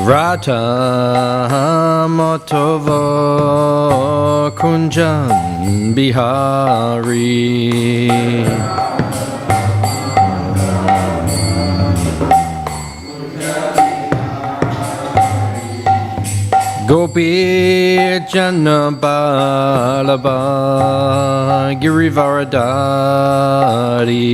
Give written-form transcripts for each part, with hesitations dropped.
Rata Motovo Kunjan Bihari Gopi Jana Balaba Girivaradari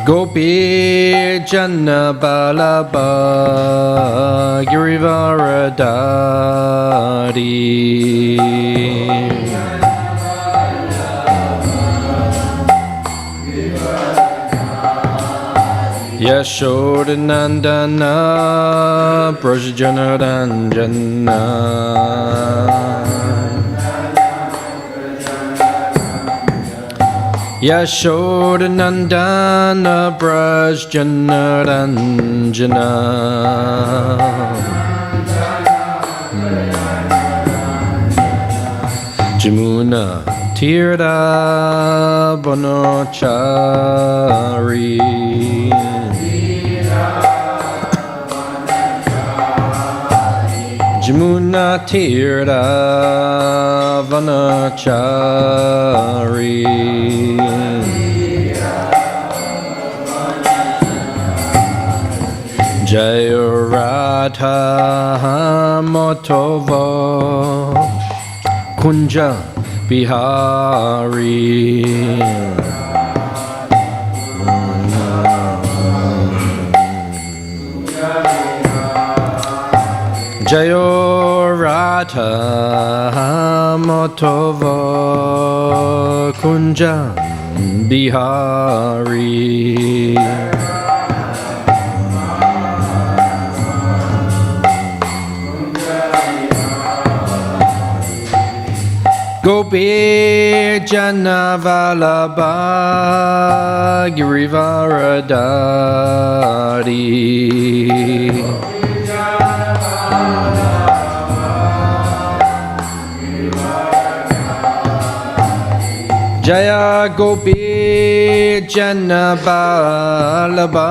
Gopi Jana Balaba Girivaradari Yashodanandana Brajjanaranjana Yashodanandana Brajjanaranjana Jamuna Tirtha Banachari Jamuna Tirtha Vanachari Jaya Radha Motovo Kunja Bihari Jayo Radha Motovo Kunja Bihari Gopi Jana Vallabha Girivaradari Jaya Gopi Jana Vallabha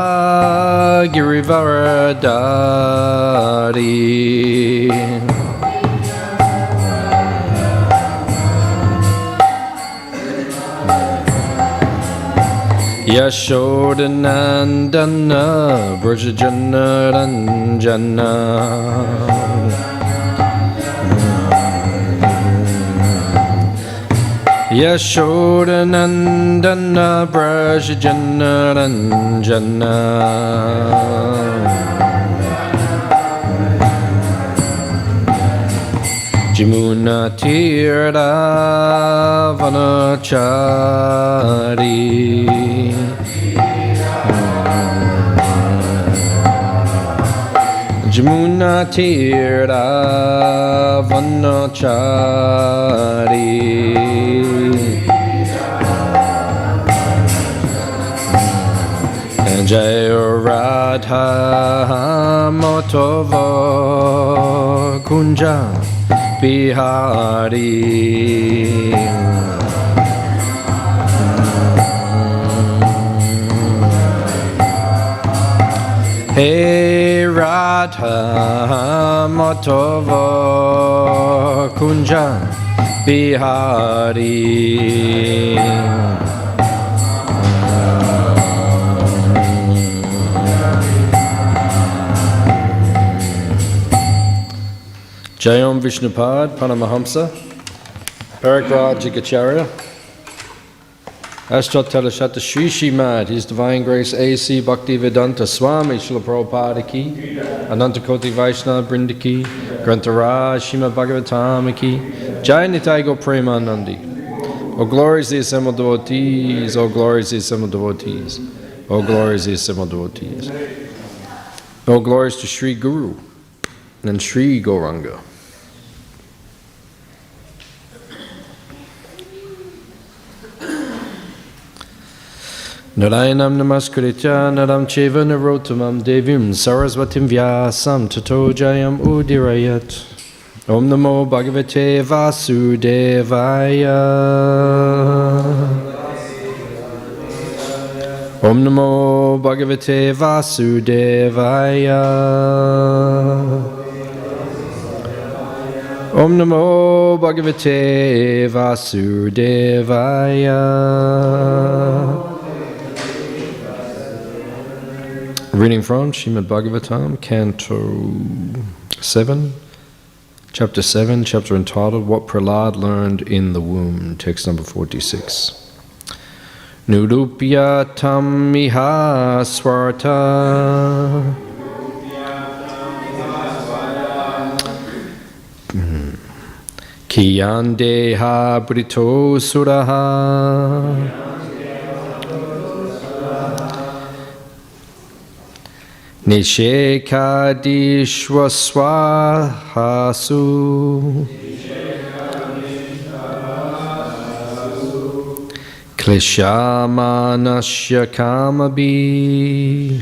Girivaradari Yashodanandana Brajjanaranjana Yashodanandana Brajjanaranjana Jamuna Tirtha Vanachari Jamuna Tirtha Vanachari Jaya Radha Motovo Kunja Bihari Hey Radha Motovo Kunja Bihari Jayam Vishnupad Paramahamsa Paragrajikacharya Ashtotalashata Śrīmad His Divine Grace A.C. Bhaktivedanta Swami Śrīla Prabhupada ki Anantakoti Vaishnava Brinda ki Grantharaj Śrīmad Bhāgavatam ki Jai Nitai Go Premanandi. O glories the assembled devotees, O glories the assembled devotees, O glories the assembled devotees. O glories to Sri Guru and Sri Gauranga. Narayanam namaskritya naram cheva narottamam devim sarasvatim vyasam tato jayam udirayat. Om Namo Bhagavate Vasudevaya. Om Namo Bhagavate Vasudevaya. Om Namo Bhagavate Vasudevaya. Reading from Śrīmad Bhāgavatam, Canto 7, Chapter 7, chapter entitled What Prahlad Learned in the Womb, text number 46. Nurupya tam iha swarta Kiyan deha brito suraha Nishekadishwa swahasu Klishamanasya kamabi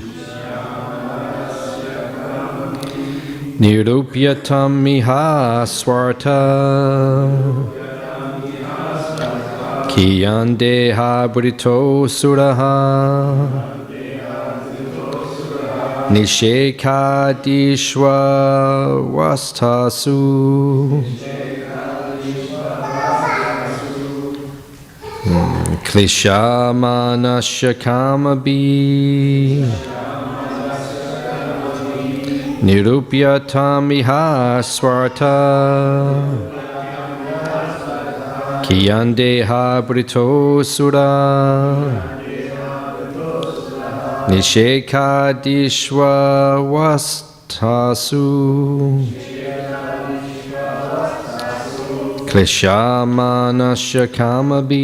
Nirupyatam iha swarta Kiyan deha brito suraha Nishekadishwa vastasu Klishamanasya kamabi Nirupyatam iha swarta Kiyandeha brito sura Nishekadishwa vastasu Klishamanasya kamabi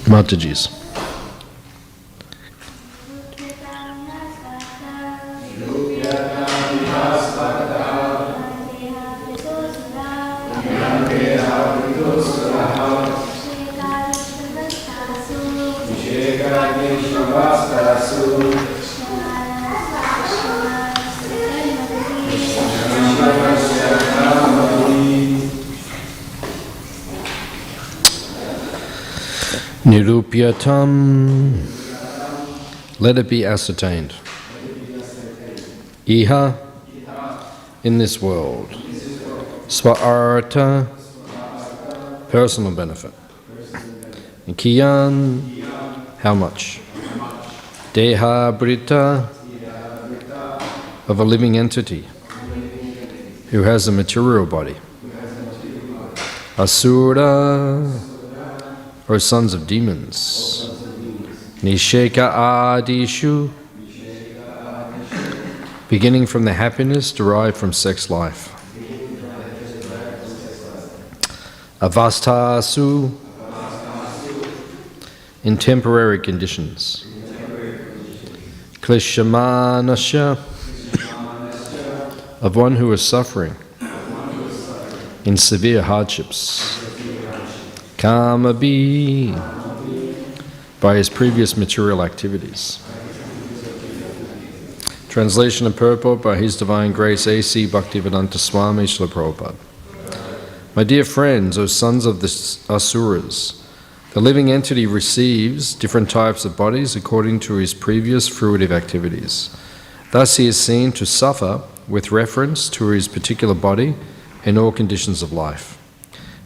Mataji's. Nirupyatam, let it be ascertained. Iha, in this world. Swa-artha, personal benefit. And kiyan, how much? Deha brita, of a living entity who has a material body. Asura, or sons of demons. Nisheka adishu, beginning from the happiness derived from sex life. Avastasu, in temporary conditions. Klishyamanasya, of one who is suffering in severe hardships. Kamabi, by his previous material activities. Translation and purport by His Divine Grace A.C. Bhaktivedanta Swami Śrīmad Prabhupada. My dear friends, O sons of the Asuras, the living entity receives different types of bodies according to his previous fruitive activities. Thus he is seen to suffer with reference to his particular body in all conditions of life,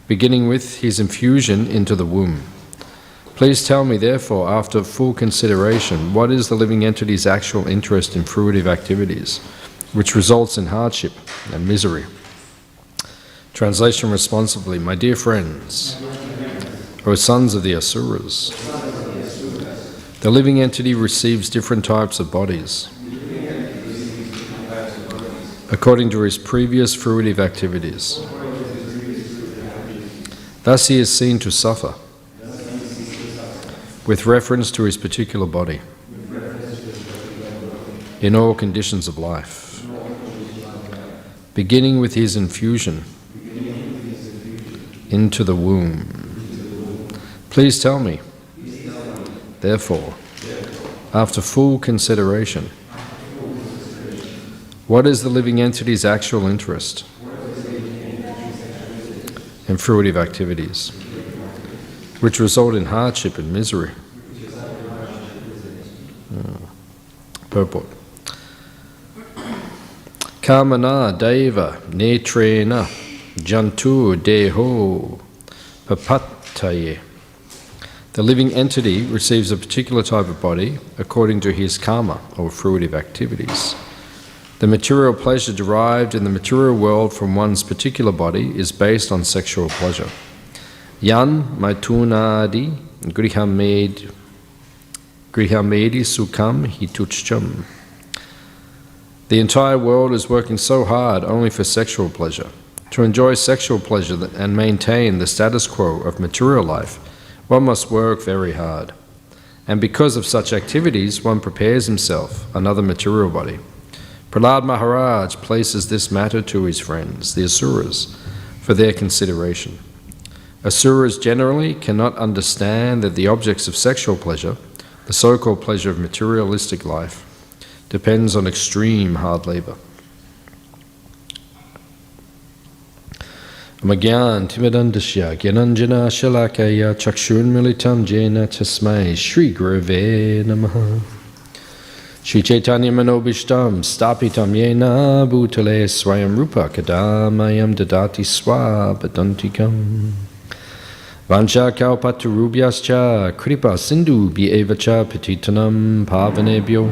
beginning with his infusion into the womb. Please tell me, therefore, after full consideration, what is the living entity's actual interest in fruitive activities, which results in hardship and misery? Translation responsibly, my dear friends, O sons of the Asuras, the living entity receives different types of bodies according to his previous fruitive activities. Thus he is seen to suffer with reference to his particular body in all conditions of life, beginning with his infusion into the womb. Please tell me, therefore, after full consideration, what is the living entity's actual interest in fruitive activities, which result in hardship and misery? Purport. Kamana deva netrena jantu deho papataye. The living entity receives a particular type of body according to his karma, or fruitive activities. The material pleasure derived in the material world from one's particular body is based on sexual pleasure. Yan maitunadi grihamedi sukham hituchcham. The entire world is working so hard only for sexual pleasure. To enjoy sexual pleasure and maintain the status quo of material life, one must work very hard. And because of such activities, one prepares himself another material body. Prahlad Maharaj places this matter to his friends, the Asuras, for their consideration. Asuras generally cannot understand that the objects of sexual pleasure, the so-called pleasure of materialistic life, depends on extreme hard labor. Magyan timidandasya gyananjana shalakaya chakshun militam jena tasmai Shri Gurave Namaha. Shri Chaitanya Manobishtam Stapitam Yena Bhutale Swayam Rupa Kadamayam Dadati Swapadantikam Vancha Kalpatarubhyascha Kripa Sindhu Bhyevacha Petitanam Pavanebhyo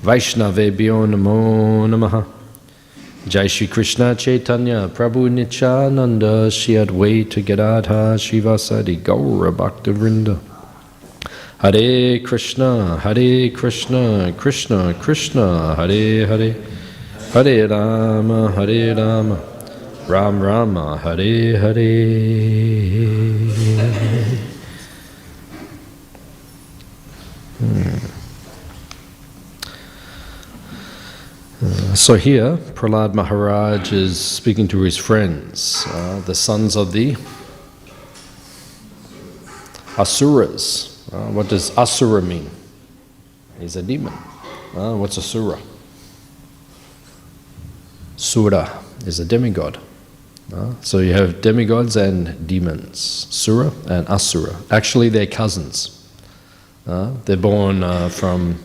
Vaishnavebhyo Namo Namaha. Jai Shri Krishna Chaitanya Prabhu Nityananda Shri Advaita Gadadha Shivasadi Gaura Bhaktivinoda. Hare Krishna, Krishna Krishna, Hare Hare, Hare Rama, Ram Rama, Hare Hare. So here, Prahlad Maharaj is speaking to his friends, the sons of the Asuras. What does Asura mean? He's a demon. What's Asura? Sura is a demigod. So you have demigods and demons, Sura and Asura. Actually, they're cousins. They're born from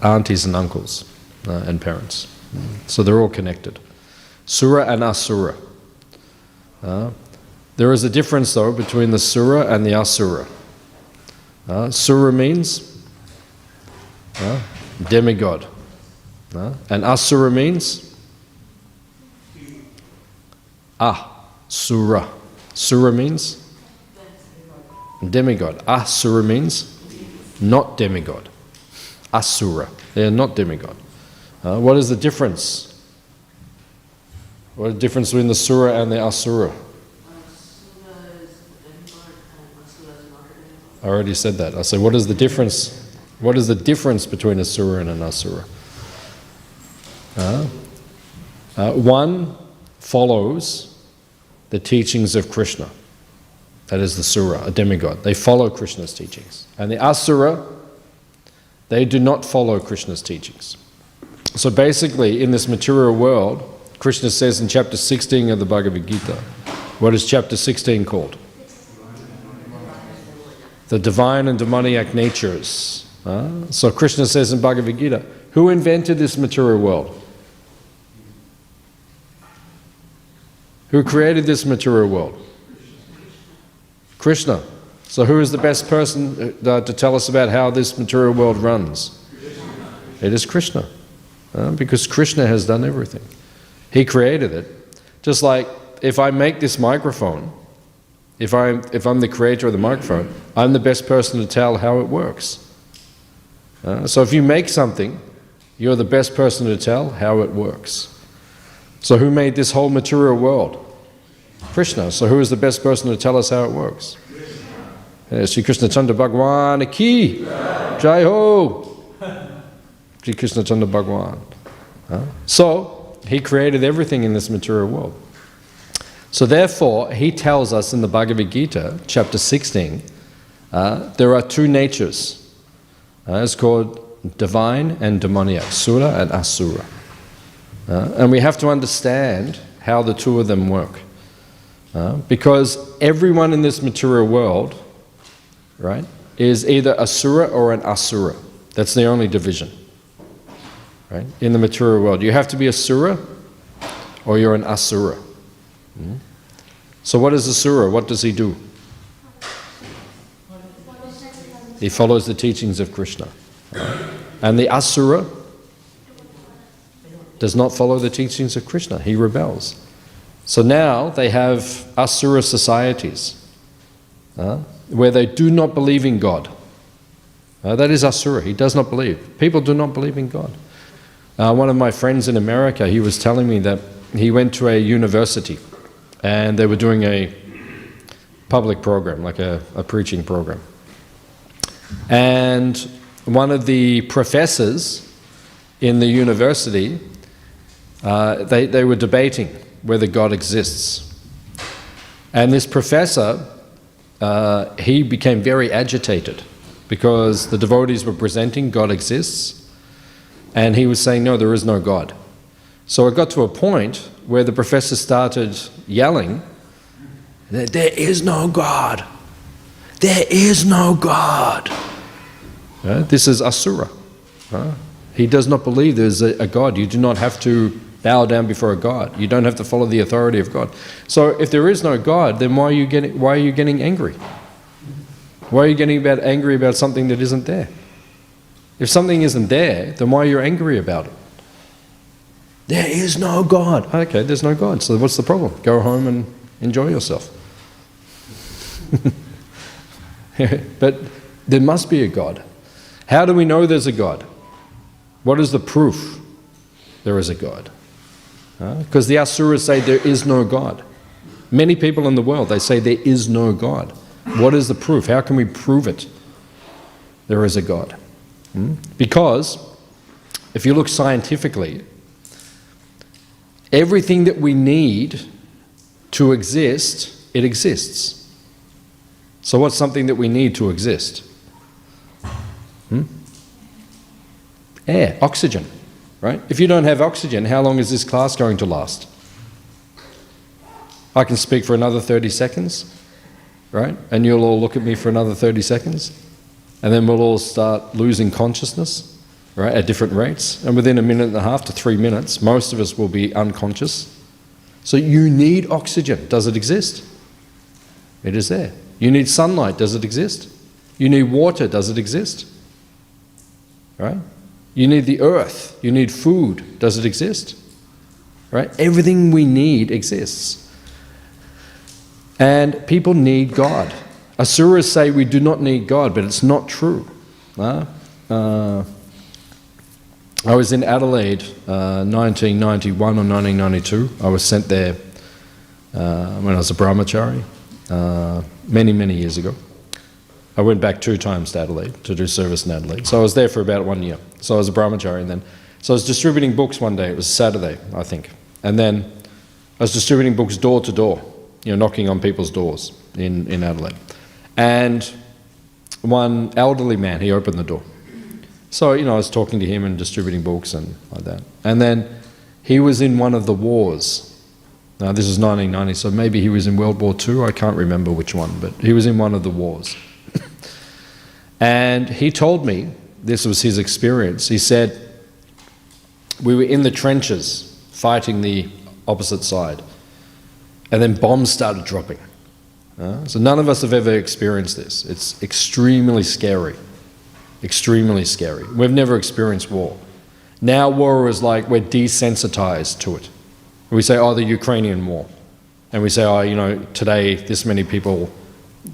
aunties and uncles and parents. So they're all connected. Sura and Asura. There is a difference, though, between the Sura and the Asura. Sura means demigod. And Asura means Sura. Sura means demigod. Asura means not demigod. Asura. They are not demigod. What is the difference? What is the difference between the Sura and the Asura? I already said that. I said, what is the difference? What is the difference between a Sura and an Asura? One follows the teachings of Krishna. That is the Sura, a demigod. They follow Krishna's teachings. And the Asura, they do not follow Krishna's teachings. So basically, in this material world, Krishna says in chapter 16 of the Bhagavad Gita, what is chapter 16 called? The divine and demoniac natures. So Krishna says in Bhagavad Gita, who invented this material world? Who created this material world? Krishna. So who is the best person to tell us about how this material world runs? It is Krishna. Because Krishna has done everything. He created it. Just like if I make this microphone, if I'm the creator of the microphone, I'm the best person to tell how it works. So if you make something, you're the best person to tell how it works. So who made this whole material world? Krishna. So who is the best person to tell us how it works? Sri Krishna Chandra Bhagwan ki Jai Ho! Sri Krishna Chandra Bhagwan. So he created everything in this material world. So therefore, he tells us in the Bhagavad Gita, chapter 16, there are two natures. It's called divine and demoniac, Sura and Asura. And we have to understand how the two of them work. Because everyone in this material world, right, is either a Sura or an Asura. That's the only division, right, in the material world. You have to be a Sura or you're an Asura. So what is a Sura? What does he do? He follows the teachings of Krishna. And the Asura does not follow the teachings of Krishna. He rebels. So now they have Asura societies where they do not believe in God. That is Asura. He does not believe. People do not believe in God. One of my friends in America, he was telling me that he went to a university and they were doing a public program, like a preaching program. And one of the professors in the university, they were debating whether God exists. And this professor, he became very agitated because the devotees were presenting God exists, and he was saying, no, there is no God. So it got to a point where the professor started yelling that there is no God. There is no God. This is Asura. He does not believe there's a God. You do not have to bow down before a God. You don't have to follow the authority of God. So if there is no God, then why are you getting angry? Why are you getting angry about something that isn't there? If something isn't there, then why are you angry about it? There is no God. Okay, there's no God. So what's the problem? Go home and enjoy yourself. But there must be a God. How do we know there's a God? What is the proof there is a God? Because the Asuras say there is no God. Many people in the world, they say there is no God. What is the proof? How can we prove it? There is a God. Because if you look scientifically, everything that we need to exist, it exists. So what's something that we need to exist? Air, oxygen, right? If you don't have oxygen, how long is this class going to last? I can speak for another 30 seconds, right? And you'll all look at me for another 30 seconds. And then we'll all start losing consciousness, right, at different rates. And within 1.5 to 3 minutes, most of us will be unconscious. So you need oxygen. Does it exist? It is there. You need sunlight. Does it exist? You need water. Does it exist? Right? You need the earth. You need food. Does it exist? Right? Everything we need exists. And people need God. Asuras say we do not need God, but it's not true. I was in Adelaide 1991 or 1992. I was sent there when I was a Brahmachari many, many years ago. I went back 2 times to Adelaide to do service in Adelaide. So I was there for about 1 year. So I was a Brahmachari, and then so I was distributing books one day. It was Saturday, I think. And then I was distributing books door to door, knocking on people's doors in Adelaide. And one elderly man, he opened the door. So, I was talking to him and distributing books and like that. And then he was in one of the wars. Now, this is 1990, so maybe he was in World War II. I can't remember which one, but he was in one of the wars. And he told me, this was his experience, he said, we were in the trenches fighting the opposite side, and then bombs started dropping. So none of us have ever experienced this. It's extremely scary. Extremely scary. We've never experienced war. Now war is like we're desensitized to it. We say, oh, the Ukrainian war. And we say, oh, today this many people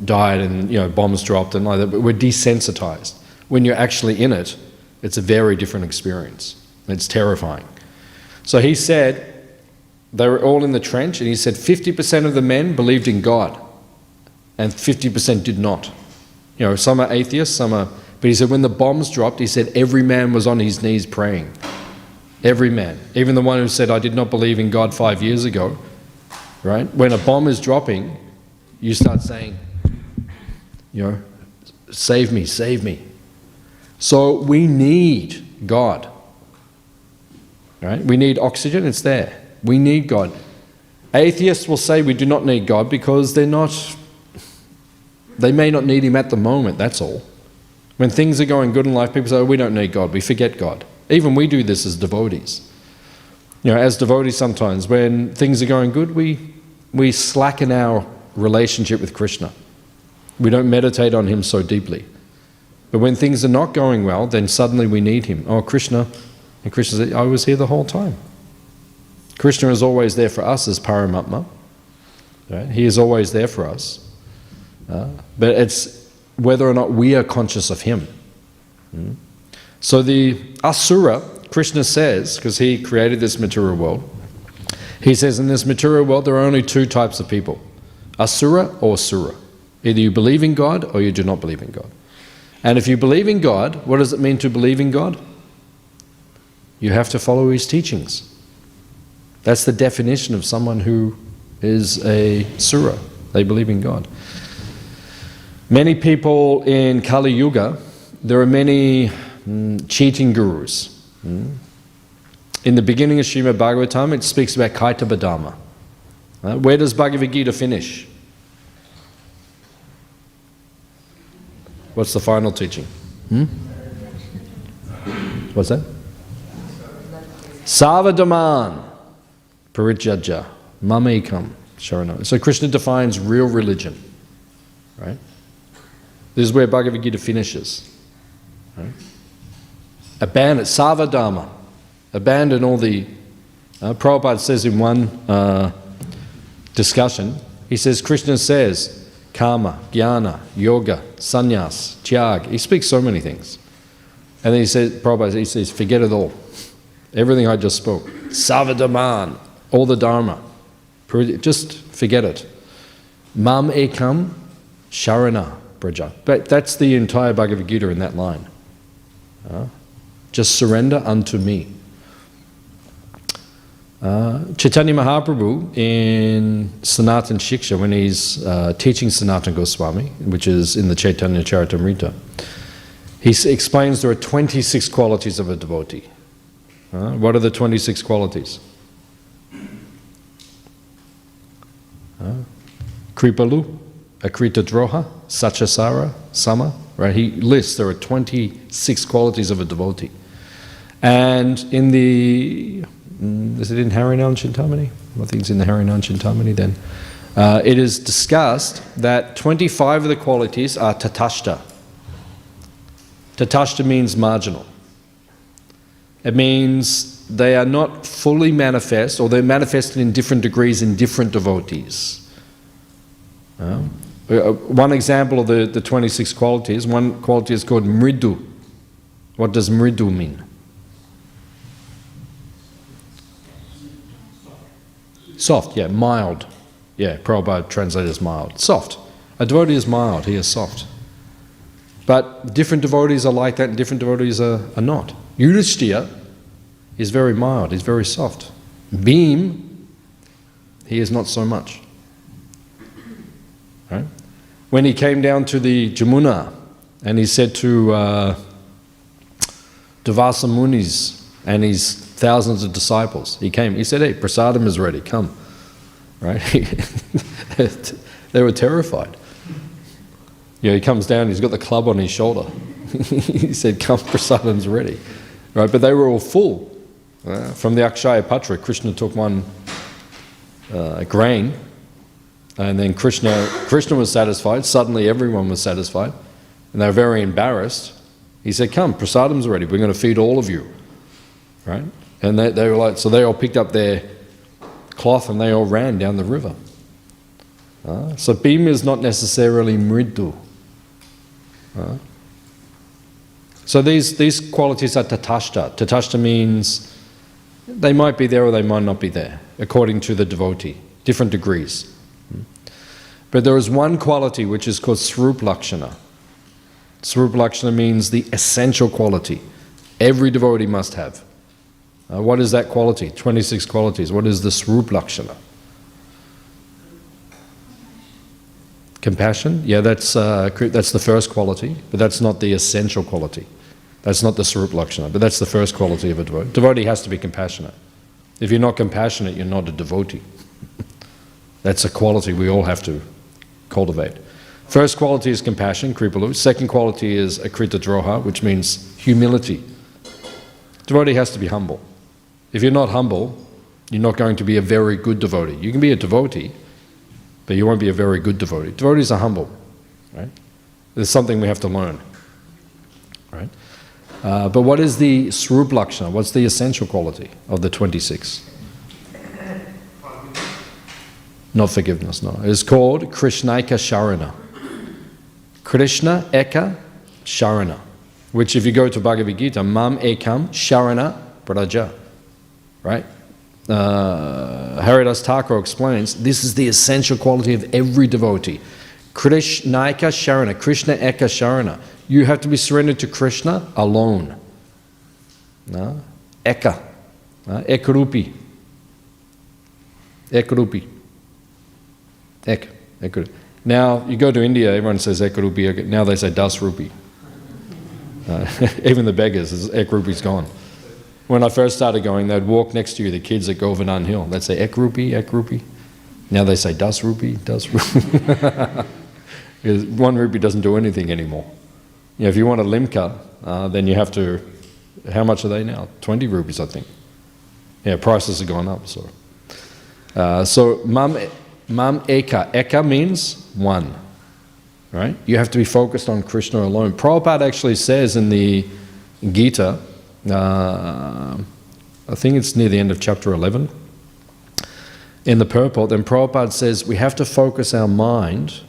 died and, bombs dropped and like that, but we're desensitized. When you're actually in it, it's a very different experience. It's terrifying. So he said, they were all in the trench, and he said 50% of the men believed in God, and 50% did not. Some are atheists, some are... But he said when the bombs dropped, he said every man was on his knees praying. Every man. Even the one who said, I did not believe in God 5 years ago, right? When a bomb is dropping, you start saying, save me, save me. So we need God, right? We need oxygen, it's there. We need God. Atheists will say we do not need God because they may not need him at the moment, that's all. When things are going good in life, people say, oh, we don't need God, we forget God. Even we do this as devotees. As devotees sometimes, when things are going good, we slacken our relationship with Krishna. We don't meditate on him so deeply. But when things are not going well, then suddenly we need him. Oh, Krishna. And Krishna said, I was here the whole time. Krishna is always there for us as Paramatma. Right? He is always there for us. But it's whether or not we are conscious of him. So the Asura, Krishna says, because he created this material world, he says in this material world there are only 2 types of people, Asura or Sura. Either you believe in God or you do not believe in God. And if you believe in God, what does it mean to believe in God? You have to follow his teachings. That's the definition of someone who is a Sura. They believe in God. Many people in Kali Yuga, there are many cheating gurus. In the beginning of Śrīmad Bhāgavatam, it speaks about Kaitava Dharma. Where does Bhagavad Gita finish? What's the final teaching? What's that? Savadaman Parijajya Mamekam Sharana. So Krishna defines real religion, right? This is where Bhagavad Gita finishes. Right? Abandon, Savadharma. Abandon all the... Prabhupada says in one discussion, he says, Krishna says, karma, jnana, yoga, sannyas, tyag. He speaks so many things. And then he says, Prabhupada, he says, forget it all. Everything I just spoke. Savadaman, all the dharma. Just forget it. Mam ekam sharana praja. But that's the entire Bhagavad Gita in that line. Just surrender unto me. Chaitanya Mahaprabhu in Sanatan Shiksha, when he's teaching Sanatana Goswami, which is in the Chaitanya Charitamrita, he explains there are 26 qualities of a devotee. What are the 26 qualities? Kripalu, Akrita Droha, Sachasara, Sama. Right? He lists there are 26 qualities of a devotee. And in the... is it in Harinam Chintamani? I think it's in the Harinam Chintamani then. It is discussed that 25 of the qualities are tatashta. Tatashta means marginal. It means they are not fully manifest, or they're manifested in different degrees in different devotees. One example of the 26 qualities, one quality is called mridu. What does mridu mean? Soft, yeah, mild. Yeah, Prabhupada translated as mild. Soft. A devotee is mild, he is soft. But different devotees are like that and different devotees are not. Yudhishthira is very mild, he's very soft. Bhim, he is not so much. Right? When he came down to the Jamuna and he said to Devasa Munis and his thousands of disciples, he came, he said, hey, prasadam is ready, come. Right? They were terrified. You know, he comes down, he's got the club on his shoulder. He said, come, prasadam's ready. Right? But they were all full. From the Akshaya Patra, Krishna took one grain, and then Krishna was satisfied. Suddenly everyone was satisfied, and they were very embarrassed. He said, come, prasadam's ready, we're going to feed all of you. Right? And they were like, so they all picked up their cloth and they all ran down the river. So Bhima is not necessarily mridu. So these qualities are tatashta. Tatashta means they might be there or they might not be there, according to the devotee, different degrees. But there is one quality which is called Swarup Lakshana. Swarup Lakshana means the essential quality. Every devotee must have. What is that quality? 26 qualities. What is the Swarup Lakshana? Compassion? Yeah, that's the first quality, but that's not the essential quality. That's not the Swarup Lakshana, but that's the first quality of a devotee. Devotee has to be compassionate. If you're not compassionate, you're not a devotee. That's a quality we all have to cultivate. First quality is compassion, kripalu. Second quality is akrita droha, which means humility. Devotee has to be humble. If you're not humble, you're not going to be a very good devotee. You can be a devotee, but you won't be a very good devotee. Devotees are humble, right? There's something we have to learn, right? But what is the Swarup Lakshana? What's the essential quality of the 26? Not forgiveness, no. It's called Krishnaika Sharana. Krishna Eka Sharana. Which if you go to Bhagavad Gita, Mam Ekam Sharana Praja. Right? Haridas Thakur explains, this is the essential quality of every devotee. Krishnaika Sharana, Krishna Eka Sharana. You have to be surrendered to Krishna alone. No? Eka. Ekarupi. Ekarupi. Ekarupi. Now, you go to India, everyone says Ekarupi. Now they say Das Rupi. Even the beggars, Ek Rupi's gone. When I first started going, they'd walk next to you, the kids at Govardhan Hill. They'd say Ek Rupi, Ek Rupi. Now they say Das Rupi, Das Rupi. Because 1 rupee doesn't do anything anymore. You know, if you want a limca, then you have to, how much are they now? 20 rupees, I think. Yeah, prices have gone up. So Mam Eka. Eka means one. Right? You have to be focused on Krishna alone. Prabhupada actually says in the Gita, I think it's near the end of chapter 11, in the purport, then Prabhupada says we have to focus our mind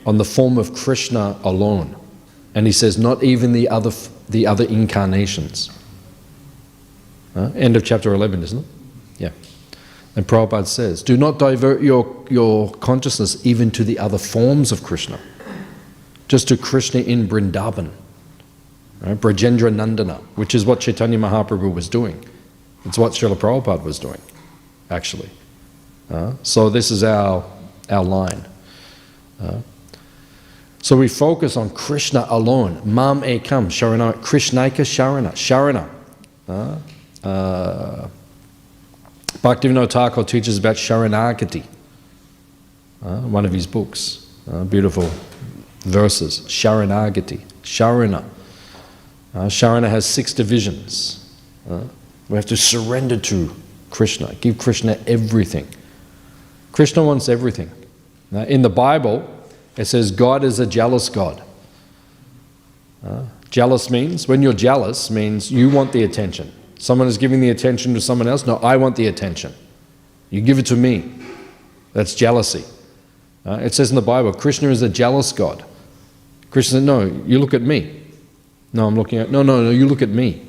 on the form of Krishna alone. And he says not even the other incarnations. End of chapter 11, isn't it? Yeah. And Prabhupada says, do not divert your consciousness even to the other forms of Krishna. Just to Krishna in Vrindavan. Right? Brajendra Nandana, which is what Chaitanya Mahaprabhu was doing. It's what Srila Prabhupada was doing, actually. So this is our line. So we focus on Krishna alone. Mam Ekam, Sharana, Krishnaika Sharana, Sharana. Bhaktivedanta Thakur teaches about Sharanagati, one of his books. Beautiful verses. Sharanagati, Sharana. Sharana has 6 divisions. We have to surrender to Krishna, give Krishna everything. Krishna wants everything. In the Bible, it says God is a jealous God. Jealous means, when you're jealous, means you want the attention. Someone is giving the attention to someone else. No, I want the attention. You give it to me. That's jealousy. It says in the Bible, Krishna is a jealous God. Krishna said, no, you look at me. No, I'm looking at, no, you look at me.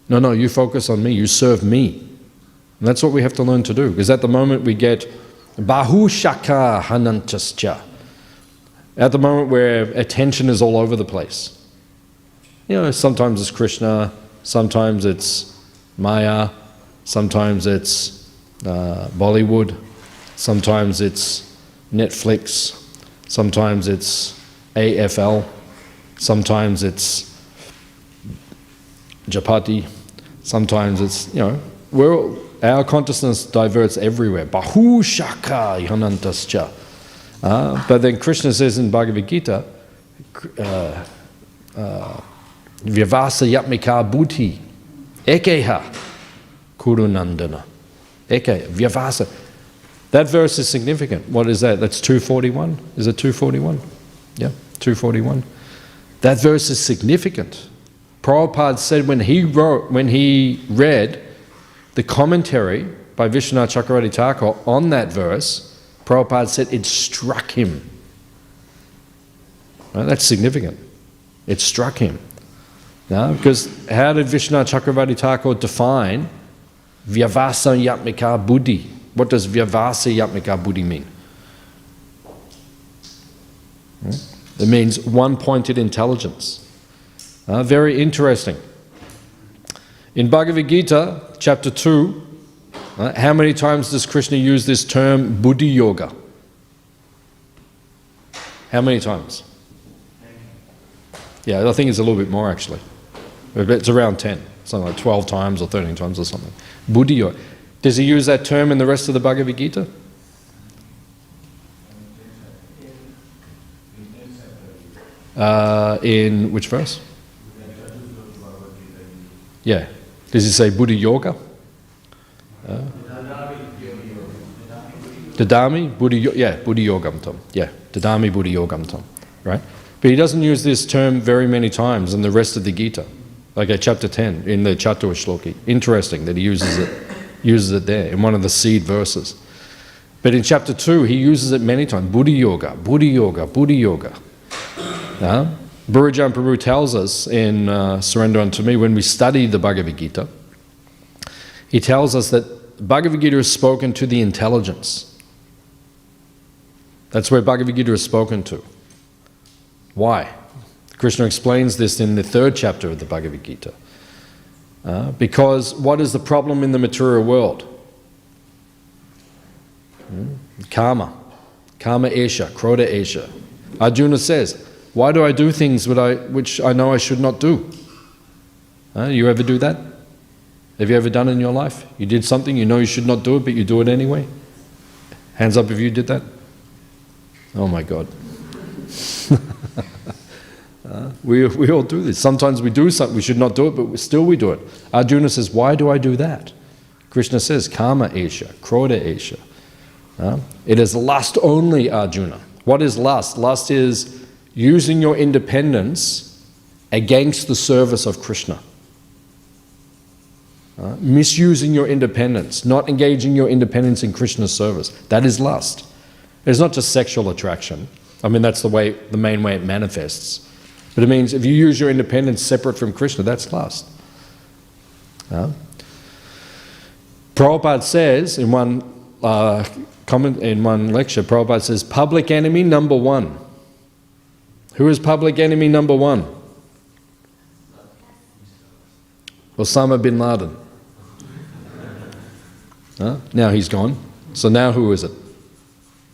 No, you focus on me. You serve me. And that's what we have to learn to do, because at the moment we get bahushaka hanantascha. At the moment where attention is all over the place. Sometimes it's Krishna, sometimes it's Maya, sometimes it's Bollywood, sometimes it's Netflix, sometimes it's AFL, sometimes it's Japati, sometimes it's, our consciousness diverts everywhere. Bahu shaka yanantascha. But then Krishna says in Bhagavad Gita, Vyavasa yatmika buddhi, ekeha kurunandana. Eke, vyavasa. That verse is significant. What is that? That's 241. Is it 241? Yeah, 241. That verse is significant. Prabhupada said when he read the commentary by Vishwanath Chakravarti Thakur on that verse, Prabhupada said it struck him. Right? That's significant. It struck him. Because how did Vishwanath Chakravarti Thakur define Vyavasa Yatmika Buddhi? What does Vyavasa Yatmika Buddhi mean? It means one-pointed intelligence. Very interesting. In Bhagavad Gita, chapter 2, how many times does Krishna use this term Buddhi Yoga? How many times? Yeah, I think it's a little bit more actually. It's around 10, something like 12 times or 13 times or something. Buddhi Yoga. Does he use that term in the rest of the Bhagavad Gita? In which verse? Yeah. Does he say Buddhi Yoga? Dadami Buddhi Yogam Tam. Yeah, Dadami Buddhi Yogam Tam. Right? But he doesn't use this term very many times in the rest of the Gita. Like at chapter 10 in the Chatur Shloki. Interesting that he uses it there in one of the seed verses. But in chapter 2 he uses it many times. Buddhi Yoga, Buddhi Yoga, Buddhi Yoga. Burujan Prabhu tells us in Surrender Unto Me, when we study the Bhagavad Gita, he tells us that Bhagavad Gita is spoken to the intelligence. That's where Bhagavad Gita is spoken to. Why? Krishna explains this in the 3rd chapter of the Bhagavad Gita. Because what is the problem in the material world? Karma. Karma esha, krodha esha. Arjuna says, why do I do things which I know I should not do? You ever do that? Have you ever done it in your life? You did something, you know you should not do it, but you do it anyway? Hands up if you did that. Oh my God. We all do this. Sometimes we do something, we should not do it, but still we do it. Arjuna says, why do I do that? Krishna says, karma esha, krodha esha. It is lust only, Arjuna. What is lust? Lust is using your independence against the service of Krishna. Misusing your independence, not engaging your independence in Krishna's service. That is lust. It's not just sexual attraction. I mean, that's the main way it manifests. But it means if you use your independence separate from Krishna, that's lust. Prabhupada says in one lecture, Prabhupada says, public enemy number 1. Who is public enemy number 1? Osama bin Laden. Now he's gone. So now who is it?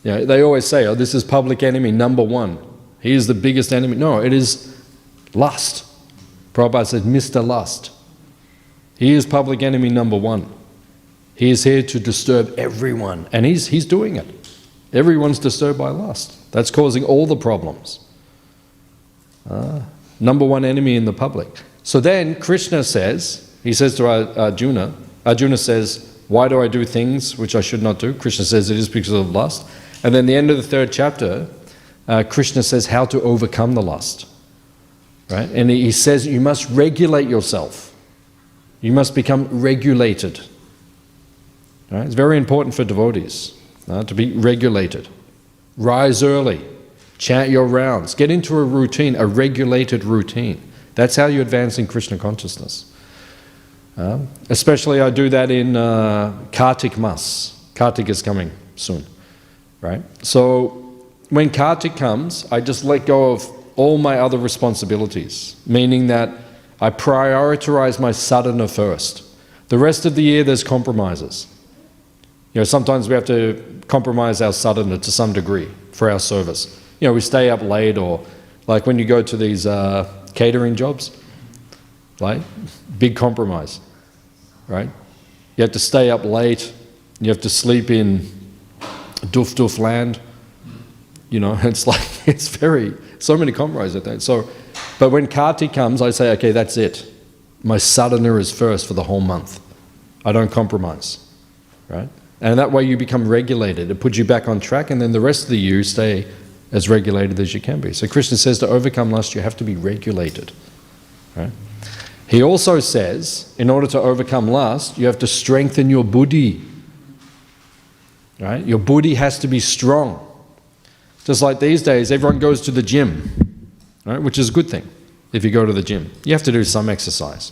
They always say, oh, this is public enemy number 1. He is the biggest enemy. No, it is lust. Prabhupada said, Mr. Lust. He is public enemy number 1. He is here to disturb everyone. And he's doing it. Everyone's disturbed by lust. That's causing all the problems. Number 1 enemy in the public. So then Krishna says, he says to Arjuna says, why do I do things which I should not do? Krishna says it is because of lust. And then the end of the 3rd chapter, Krishna says how to overcome the lust. Right? And he says you must regulate yourself. You must become regulated. Right? It's very important for devotees to be regulated. Rise early. Chant your rounds. Get into a routine, a regulated routine. That's how you advance in Krishna consciousness. Especially I do that in Kartik Mas. Kartik is coming soon, right? So when Kartik comes, I just let go of all my other responsibilities, meaning that I prioritize my sadhana first. The rest of the year there's compromises. You know, sometimes we have to compromise our sadhana to some degree for our service. You know, we stay up late, or like when you go to these catering jobs, right? Big compromise, right? You have to stay up late, you have to sleep in doof land. You know, it's like, it's so many compromises at that. So, but when Kartik comes, I say, okay, that's it. My sadhana is first for the whole month. I don't compromise, right? And that way you become regulated. It puts you back on track, and then the rest of the year you stay as regulated as you can be. So Krishna says to overcome lust, you have to be regulated, right? He also says, in order to overcome lust, you have to strengthen your buddhi, right? Your buddhi has to be strong. Just like these days, everyone goes to the gym, right? Which is a good thing if you go to the gym. You have to do some exercise.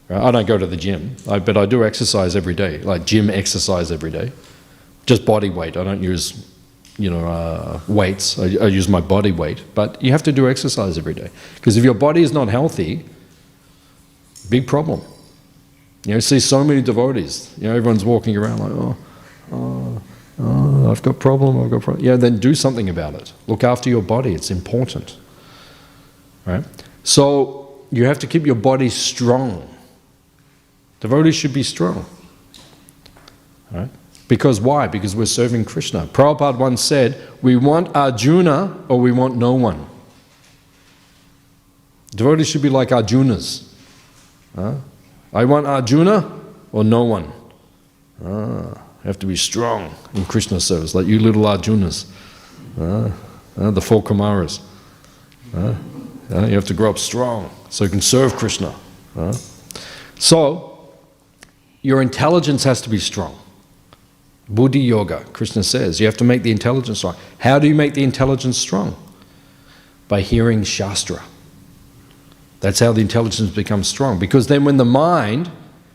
Right? I don't go to the gym, but I do exercise every day, like gym exercise every day. Just body weight. I don't use, weights. I use my body weight. But you have to do exercise every day. Because if your body is not healthy, big problem. You see so many devotees. Everyone's walking around like, I've got problem. Yeah, then do something about it. Look after your body. It's important. Right? So you have to keep your body strong. Devotees should be strong. Right? Because why? Because we're serving Krishna. Prabhupada once said, we want Arjuna or we want no one. Devotees should be like Arjunas. I want Arjuna or no one. You have to be strong in Krishna service, like you little Arjunas. The 4 Kumaras. You have to grow up strong so you can serve Krishna. So, your intelligence has to be strong. Buddhi yoga, Krishna says, you have to make the intelligence strong. How do you make the intelligence strong? By hearing Shastra. That's how the intelligence becomes strong. Because then when the mind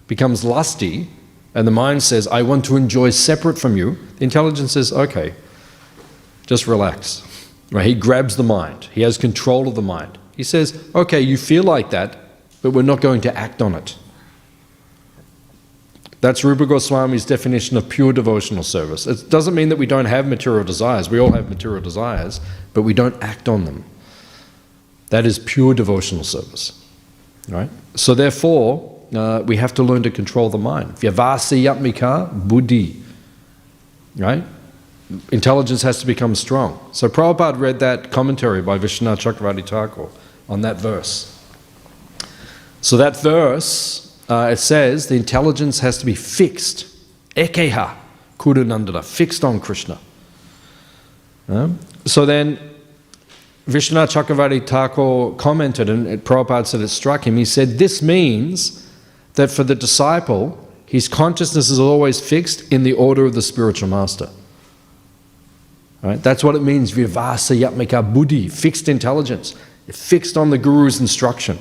becomes lusty, and the mind says, I want to enjoy separate from you, the intelligence says, okay, just relax. Right? He grabs the mind. He has control of the mind. He says, okay, you feel like that, but we're not going to act on it. That's Rupa Goswami's definition of pure devotional service. It doesn't mean that we don't have material desires. We all have material desires, but we don't act on them. That is pure devotional service. Right? So therefore, we have to learn to control the mind. Vyavasayatmika buddhi. Right? Intelligence has to become strong. So Prabhupada read that commentary by Vishwanath Chakravarti Thakur on that verse. So that verse, it says the intelligence has to be fixed. Ekeha kudunandana, fixed on Krishna. So then Vishwanath Chakravarti Thakur commented, and Prabhupada said it struck him. He said, this means that for the disciple, his consciousness is always fixed in the order of the spiritual master. Right? That's what it means, vyavasayatmika buddhi, fixed intelligence, fixed on the Guru's instruction.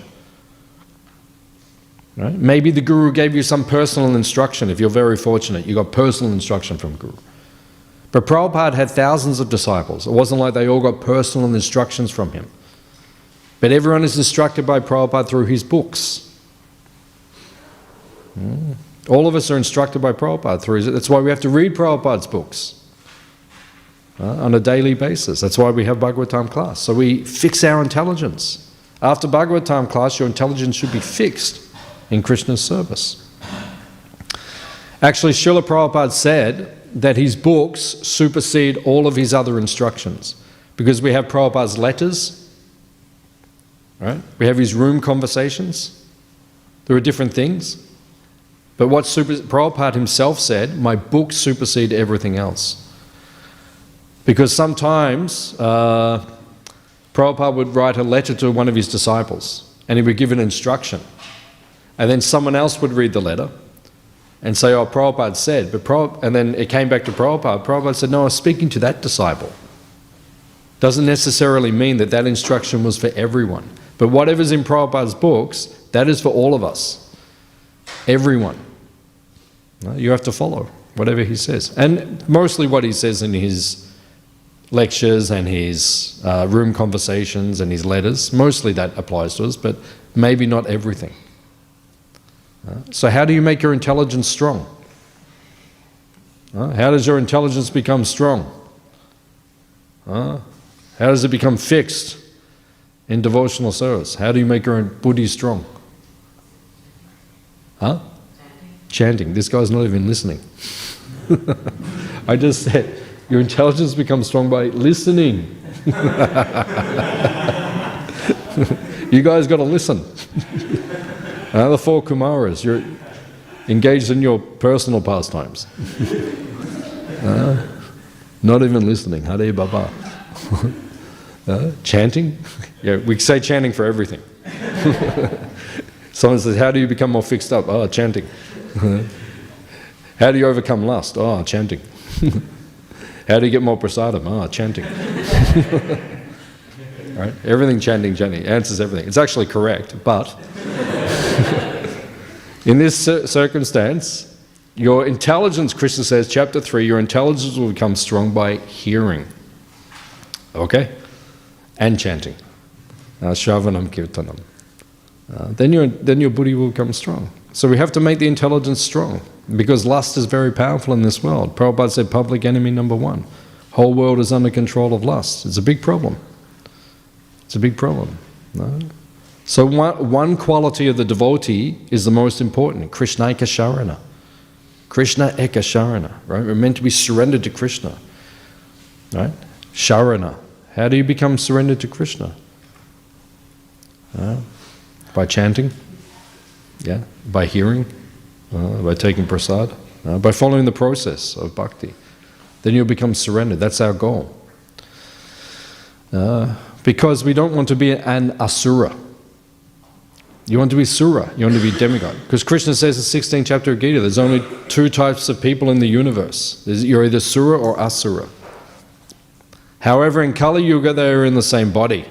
Right? Maybe the Guru gave you some personal instruction. If you're very fortunate, you got personal instruction from Guru. But Prabhupada had thousands of disciples. It wasn't like they all got personal instructions from him. But everyone is instructed by Prabhupada through his books. All of us are instructed by Prabhupada through his. That's why we have to read Prabhupada's books on a daily basis. That's why we have Bhagavatam class. So we fix our intelligence. After Bhagavatam class, your intelligence should be fixed in Krishna's service. Actually, Srila Prabhupada said that his books supersede all of his other instructions, because we have Prabhupada's letters, right? We have his room conversations. There are different things. But what Prabhupada himself said, my books supersede everything else. Because sometimes Prabhupada would write a letter to one of his disciples, and he would give an instruction. And then someone else would read the letter and say, oh, Prabhupada said, and then it came back to Prabhupada. Prabhupada said, no, I was speaking to that disciple. Doesn't necessarily mean that that instruction was for everyone. But whatever's in Prabhupada's books, that is for all of us. Everyone. You have to follow whatever he says. And mostly what he says in his lectures and his room conversations and his letters, mostly that applies to us, but maybe not everything. So how do you make your intelligence strong? How does your intelligence become strong? How does it become fixed in devotional service? How do you make your buddhi strong? Chanting. This guy's not even listening. I just said, your intelligence becomes strong by listening. You guys got to listen. The 4 Kumaras, you're engaged in your personal pastimes. Not even listening. Hare Baba. Chanting? Yeah, we say chanting for everything. Someone says, how do you become more fixed up? Oh, chanting. How do you overcome lust? Oh, chanting. How do you get more prasadam? Oh, chanting. Right? Everything chanting, chanting. Answers everything. It's actually correct, but in this circumstance, your intelligence, Krishna says, chapter 3, your intelligence will become strong by hearing. Okay? And chanting. Shravanam kirtanam. Then your buddhi will become strong. So we have to make the intelligence strong, because lust is very powerful in this world. Prabhupada said public enemy number 1. Whole world is under control of lust. It's a big problem. It's a big problem. No? So one quality of the devotee is the most important. Krishna Ekasharana. Krishna Ekasharana. Right? We're meant to be surrendered to Krishna. Right? Sharana. How do you become surrendered to Krishna? By chanting. Yeah, by hearing, by taking prasad, by following the process of bhakti. Then you'll become surrendered. That's our goal. Because we don't want to be an asura. You want to be sura, you want to be demigod. Because Krishna says in the 16th chapter of Gita, there's only 2 types of people in the universe. You're either sura or asura. However, in Kali Yuga, they are in the same body.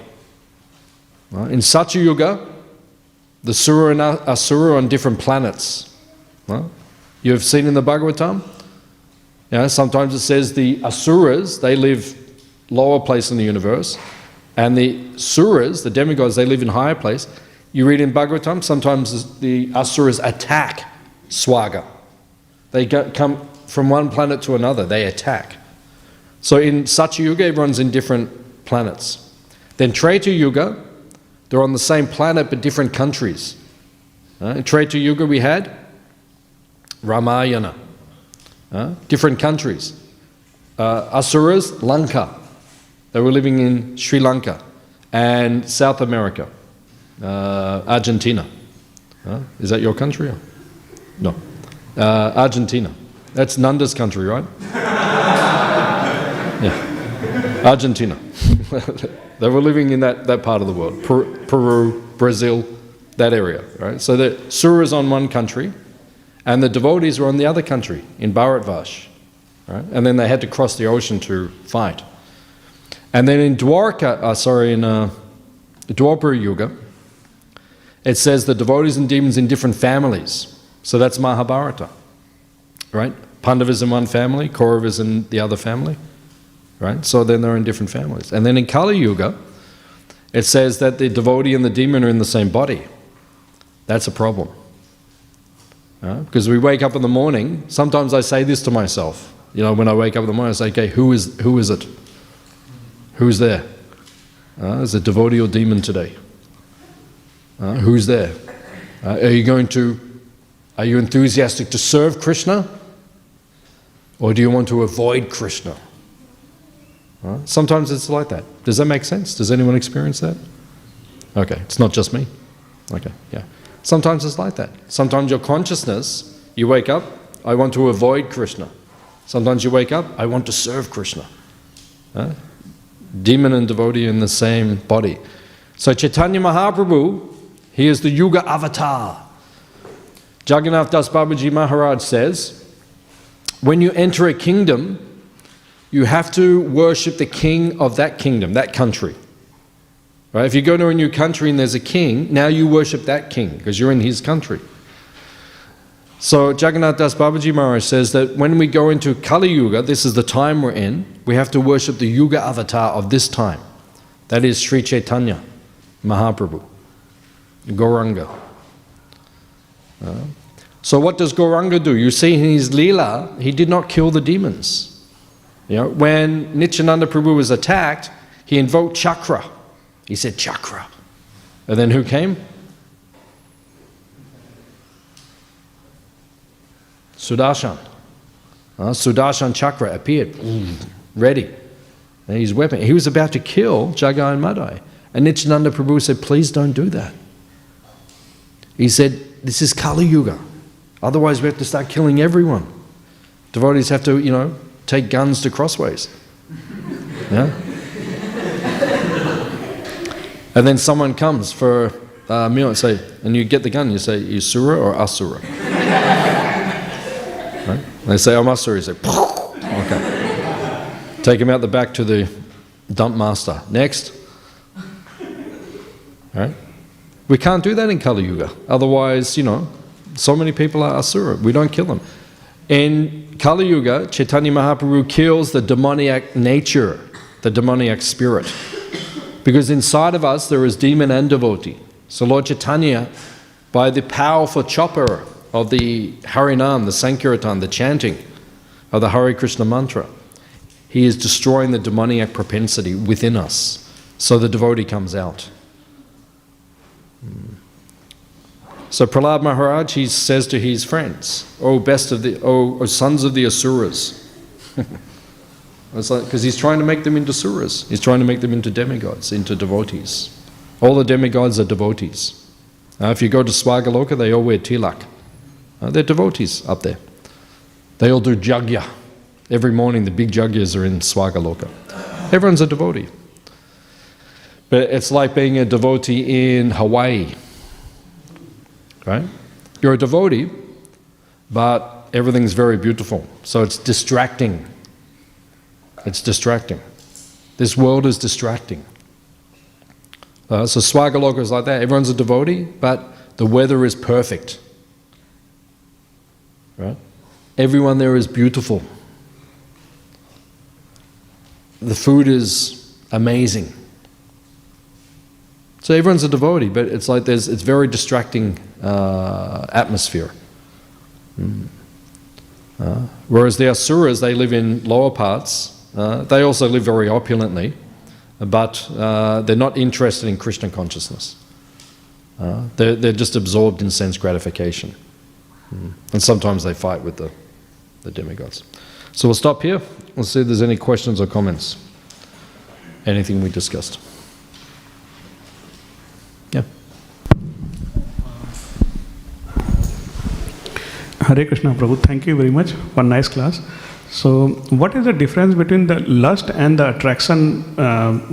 In Satya Yuga, the Sura and Asura are on different planets. You've seen in the Bhagavatam, sometimes it says the Asuras, they live lower place in the universe, and the Suras, the demigods, they live in higher place. You read in Bhagavatam, sometimes the Asuras attack Swaga. They come from one planet to another, they attack. So in Satya Yuga, everyone's in different planets. Then Treta Yuga, they're on the same planet but different countries. In Treta Yuga we had Ramayana, different countries. Asuras, Lanka. They were living in Sri Lanka and South America, Argentina. Is that your country? No. Argentina. That's Nanda's country, right? Yeah. Argentina. They were living in that part of the world. Peru, Brazil, that area, right? So the Suras on one country, and the devotees were on the other country, in Bharatvash, right? And then they had to cross the ocean to fight. And then in Dwapara Yuga, it says the devotees and demons in different families. So that's Mahabharata, right? Pandavas in one family, Kauravas in the other family. Right? So then they're in different families. And then in Kali Yuga, it says that the devotee and the demon are in the same body. That's a problem. Because we wake up in the morning, sometimes I say this to myself. When I wake up in the morning, I say, okay, who is it? Who's there? Is it devotee or demon today? Who's there? Are you enthusiastic to serve Krishna? Or do you want to avoid Krishna? Sometimes it's like that. Does that make sense? Does anyone experience that? Okay, it's not just me. Okay, yeah. Sometimes it's like that. Sometimes your consciousness, you wake up, I want to avoid Krishna. Sometimes you wake up, I want to serve Krishna. Demon and devotee in the same body. So Chaitanya Mahaprabhu, he is the Yuga avatar. Jagannath Das Babaji Maharaj says, when you enter a kingdom, you have to worship the king of that kingdom, that country. Right? If you go to a new country and there's a king, now you worship that king because you're in his country. So Jagannath Das Babaji Maharaj says that when we go into Kali Yuga, this is the time we're in, we have to worship the Yuga avatar of this time. That is Sri Chaitanya Mahaprabhu, Gauranga. So what does Gauranga do? You see in his Leela, he did not kill the demons. You know, when Nityananda Prabhu was attacked, he invoked Chakra. He said Chakra. And then who came? Sudarshan. Sudarshan Chakra appeared, ready. And his weapon. He was about to kill Jagai and Madai. And Nityananda Prabhu said, please don't do that. He said, this is Kali Yuga. Otherwise we have to start killing everyone. Devotees have to, you know, take guns to crossways. Yeah? And then someone comes for a meal and say, and you get the gun, you say, you Sura or Asura? Right? They say, I'm Asura, you say, okay. Take him out the back to the dump master. Next. Right? We can't do that in Kali Yuga. Otherwise, you know, so many people are Asura. We don't kill them. In Kali Yuga, Chaitanya Mahaprabhu kills the demoniac nature, the demoniac spirit. Because inside of us there is demon and devotee. So Lord Chaitanya, by the powerful chopper of the Harinam, the Sankirtan, the chanting of the Hare Krishna mantra, he is destroying the demoniac propensity within us. So the devotee comes out. So Prahlad Maharaj, he says to his friends, O sons of the Asuras. It's like, because he's trying to make them into Suras. He's trying to make them into demigods, into devotees. All the demigods are devotees. If you go to Swagaloka, they all wear tilak. They're devotees up there. They all do jagya. Every morning the big jagyas are in Swagaloka. Everyone's a devotee. But it's like being a devotee in Hawaii. Right? You're a devotee, but everything's very beautiful. So it's distracting. It's distracting. This world is distracting. So Swagaloka is like that. Everyone's a devotee, but the weather is perfect. Right? Everyone there is beautiful. The food is amazing. So everyone's a devotee, but it's like it's very distracting atmosphere. Whereas the Asuras, they live in lower parts. They also live very opulently, but they're not interested in Krishna consciousness. They're just absorbed in sense gratification. And sometimes they fight with the demigods. So we'll stop here. We'll see if there's any questions or comments. Anything we discussed. Yeah. Hare Krishna, Prabhu. Thank you very much for a nice class. So, what is the difference between the lust and the attraction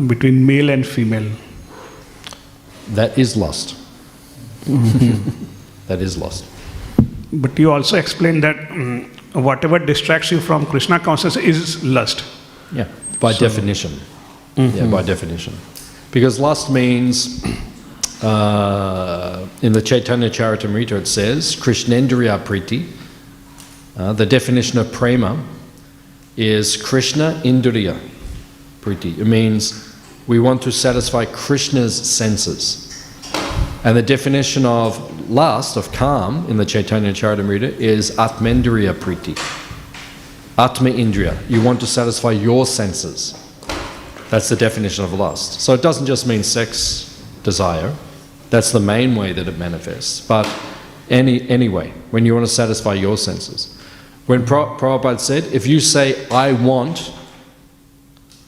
between male and female? That is lust. That is lust. But you also explained that whatever distracts you from Krishna consciousness is lust. Yeah, by definition. Yeah, by definition. Because lust means, in the Chaitanya Charitamrita it says, Krishnendriya Priti. The definition of prema is Krishna Indriya Priti. It means we want to satisfy Krishna's senses. And the definition of lust, of calm, in the Chaitanya Charitamrita is Atmendriya Priti. Atma Indriya. You want to satisfy your senses. That's the definition of lust. So it doesn't just mean sex desire. That's the main way that it manifests. But anyway, when you want to satisfy your senses. When Prabhupada said, if you say, I want,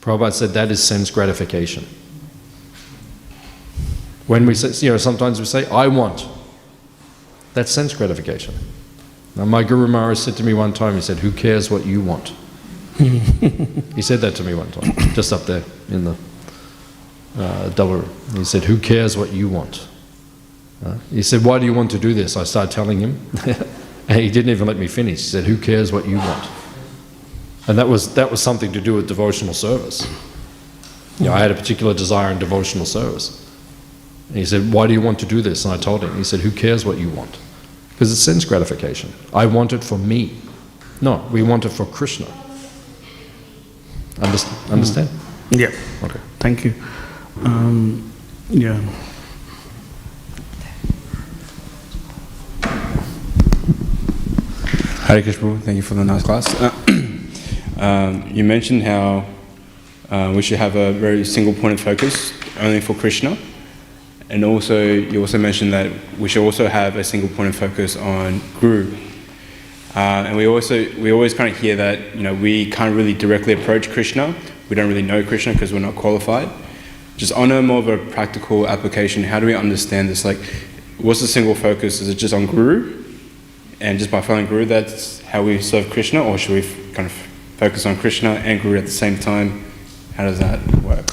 Prabhupada said that is sense gratification. When we say, sometimes we say, I want, that's sense gratification. Now my Guru Maharaj said to me one time, he said, who cares what you want? He said that to me one time, just up there in the double room. He said, who cares what you want? He said, why do you want to do this? I started telling him. And he didn't even let me finish. He said, who cares what you want? And that was something to do with devotional service. I had a particular desire in devotional service. And he said, why do you want to do this? And I told him. He said, who cares what you want? Because it's sense gratification. I want it for me. No, we want it for Krishna. Understand? Yeah. Okay. Thank you. Yeah. Hare Krishna, thank you for the nice class. You mentioned how we should have a very single point of focus, only for Krishna. And also, you also mentioned that we should also have a single point of focus on Guru. And we always kind of hear that, we can't really directly approach Krishna. We don't really know Krishna because we're not qualified. Just on a more of a practical application, how do we understand this? Like, what's the single focus? Is it just on Guru? And just by following Guru, that's how we serve Krishna? Or should we kind of focus on Krishna and Guru at the same time? How does that work?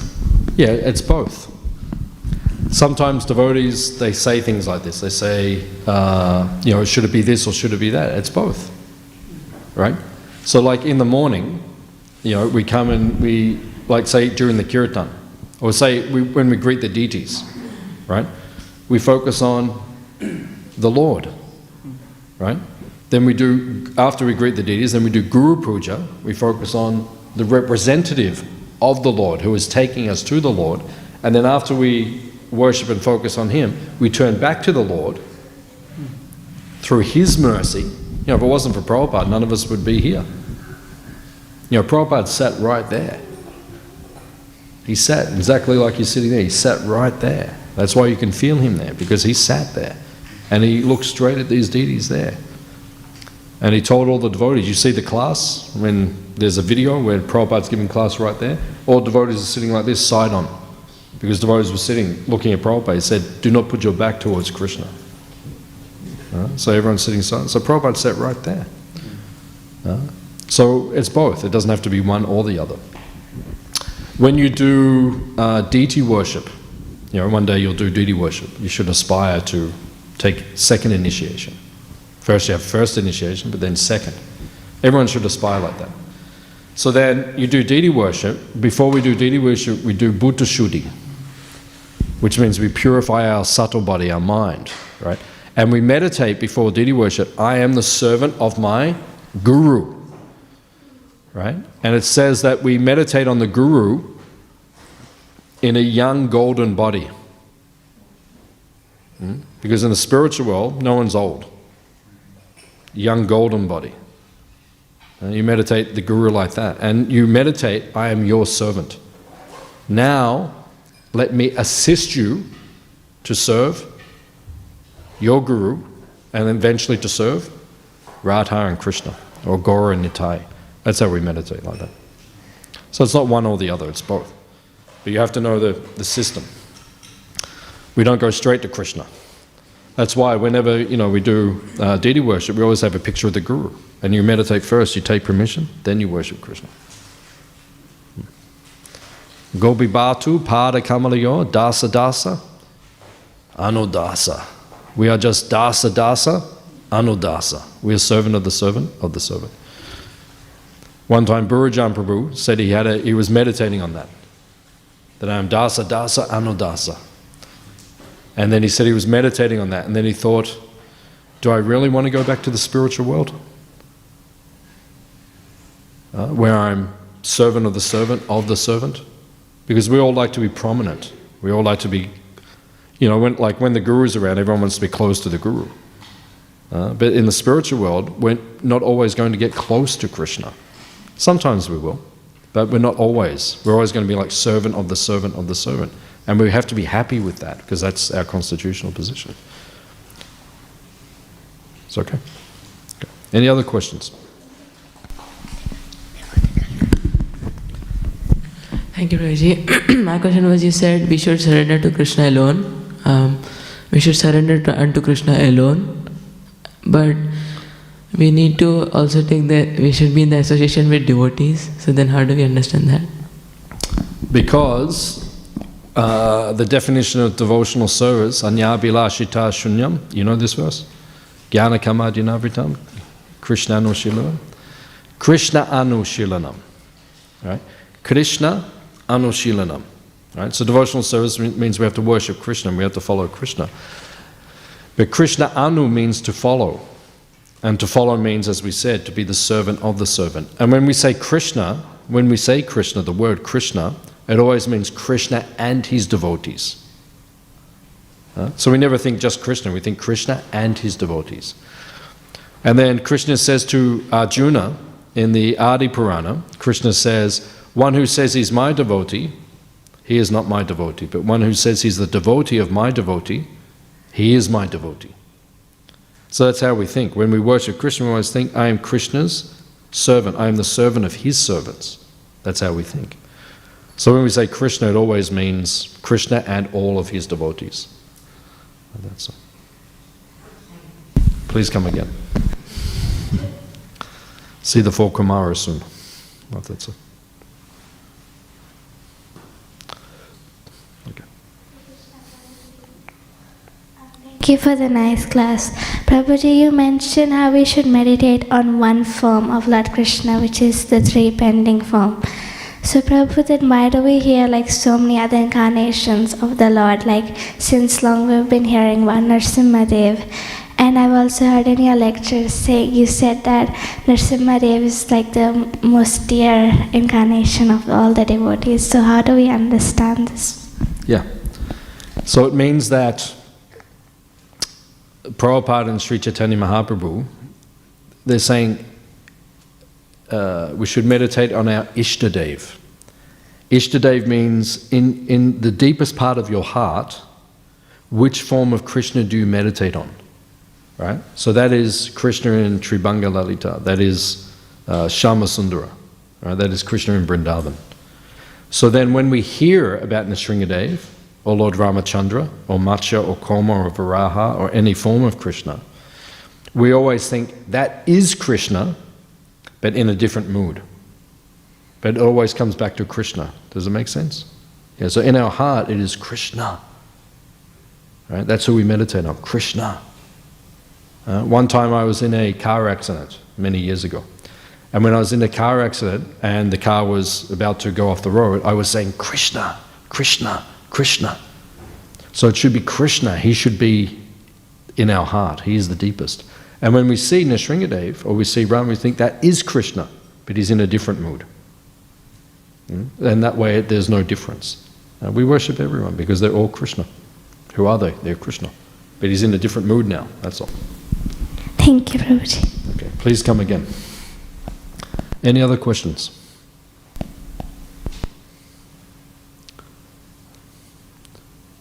Yeah, it's both. Sometimes devotees, they say things like this. They say, should it be this or should it be that? It's both, right? So like in the morning, we come and we, like say during the kirtan, or say when we greet the deities, right? We focus on the Lord, right? Then we do, after we greet the deities, then we do Guru Puja. We focus on the representative of the Lord who is taking us to the Lord. And then after we worship and focus on Him, we turn back to the Lord through His mercy. If it wasn't for Prabhupada, none of us would be here. Prabhupada sat right there. He sat exactly like you're sitting there. He sat right there. That's why you can feel Him there, because He sat there. And He looked straight at these deities there. And He told all the devotees, you see the class, when there's a video where Prabhupada's giving class right there, all devotees are sitting like this, side on. Because devotees were sitting, looking at Prabhupada. He said, do not put your back towards Krishna. So everyone's sitting silent. So Prabhupada sat right there. So it's both. It doesn't have to be one or the other. When you do deity worship, one day you'll do deity worship, you should aspire to take second initiation. First you have first initiation, but then second. Everyone should aspire like that. So then you do deity worship. Before we do deity worship, we do Buddha Shuddhi, which means we purify our subtle body, our mind, right? And we meditate before deity worship. I am the servant of my Guru, right? And it says that we meditate on the Guru in a young golden body. Because in the spiritual world, no one's old. Young golden body. And you meditate the Guru like that. And you meditate, I am your servant. Now, let me assist you to serve your Guru, and eventually to serve Radha and Krishna, or Gaura and Nitai. That's how we meditate like that. So it's not one or the other, it's both. But you have to know the system. We don't go straight to Krishna. That's why whenever we do deity worship, we always have a picture of the Guru. And you meditate first, you take permission, then you worship Krishna. Gopi Bhatu, Pada Kamalayo, Dasa Dasa, Anudasa. We are just Dasa Dasa, Anudasa. We are servant of the servant of the servant. One time Bhurajan Prabhu said he was meditating on that I am Dasa Dasa, Anudasa. And then he said he was meditating on that, and then he thought, do I really want to go back to the spiritual world? Where I'm servant of the servant? Because we all like to be prominent. We all like to be, when the Guru's around, everyone wants to be close to the Guru. But in the spiritual world, we're not always going to get close to Krishna. Sometimes we will, but we're not always. We're always going to be like servant of the servant of the servant. And we have to be happy with that, because that's our constitutional position. It's okay. Any other questions? Thank you, Prabhuji. My question was, you said we should surrender to Krishna alone. We should surrender unto Krishna alone. But we need to also we should be in the association with devotees. So then how do we understand that? Because the definition of devotional service, anyabhilashita shunyam, you know this verse? Jnana kamadinavritam, Krishna anushilanam. Krishna anushilanam, right? Krishna anushilanam, right? So devotional service means we have to worship Krishna, and we have to follow Krishna. But Krishna Anu means to follow. And to follow means, as we said, to be the servant of the servant. And when we say Krishna, the word Krishna, it always means Krishna and his devotees. So we never think just Krishna, we think Krishna and his devotees. And then Krishna says to Arjuna in the Adi Purana, Krishna says, one who says he's my devotee, he is not my devotee. But one who says he's the devotee of my devotee, he is my devotee. So that's how we think. When we worship Krishna, we always think, I am Krishna's servant. I am the servant of his servants. That's how we think. So when we say Krishna, it always means Krishna and all of his devotees. And that's all. Please come again. See the 4 Kumaras soon. Well, that's it. Okay. Thank you for the nice class. Prabhuji, you mentioned how we should meditate on one form of Lord Krishna, which is the 3 pending form. So Prabhu, then why do we hear like so many other incarnations of the Lord? Like since long we've been hearing one Nrsimhadev. And I've also heard in your lectures you said that Nrsimhadev is like the most dear incarnation of all the devotees. So how do we understand this? Yeah. So it means that Prabhupada and Sri Chaitanya Mahaprabhu, they're saying we should meditate on our Ishtadev. Ishtadev means in the deepest part of your heart, which form of Krishna do you meditate on? Right? So that is Krishna in Tribhanga Lalita, that is Shama Sundara, right? That is Krishna in Vrindavan. So then when we hear about Nrsimhadev, or Lord Ramachandra, or Matsya, or Koma, or Varaha, or any form of Krishna, we always think that is Krishna, but in a different mood. But it always comes back to Krishna. Does it make sense? Yeah, so in our heart it is Krishna. Right? That's who we meditate on, Krishna. One time I was in a car accident many years ago. And when I was in the car accident and the car was about to go off the road, I was saying, Krishna, Krishna, Krishna. So it should be Krishna. He should be in our heart. He is the deepest. And when we see Nrsimhadev or we see Ram, we think that is Krishna, but he's in a different mood. And that way there's no difference. We worship everyone because they're all Krishna. Who are they? They're Krishna. But he's in a different mood now, that's all. Thank you, Prabhuji. Okay, please come again. Any other questions?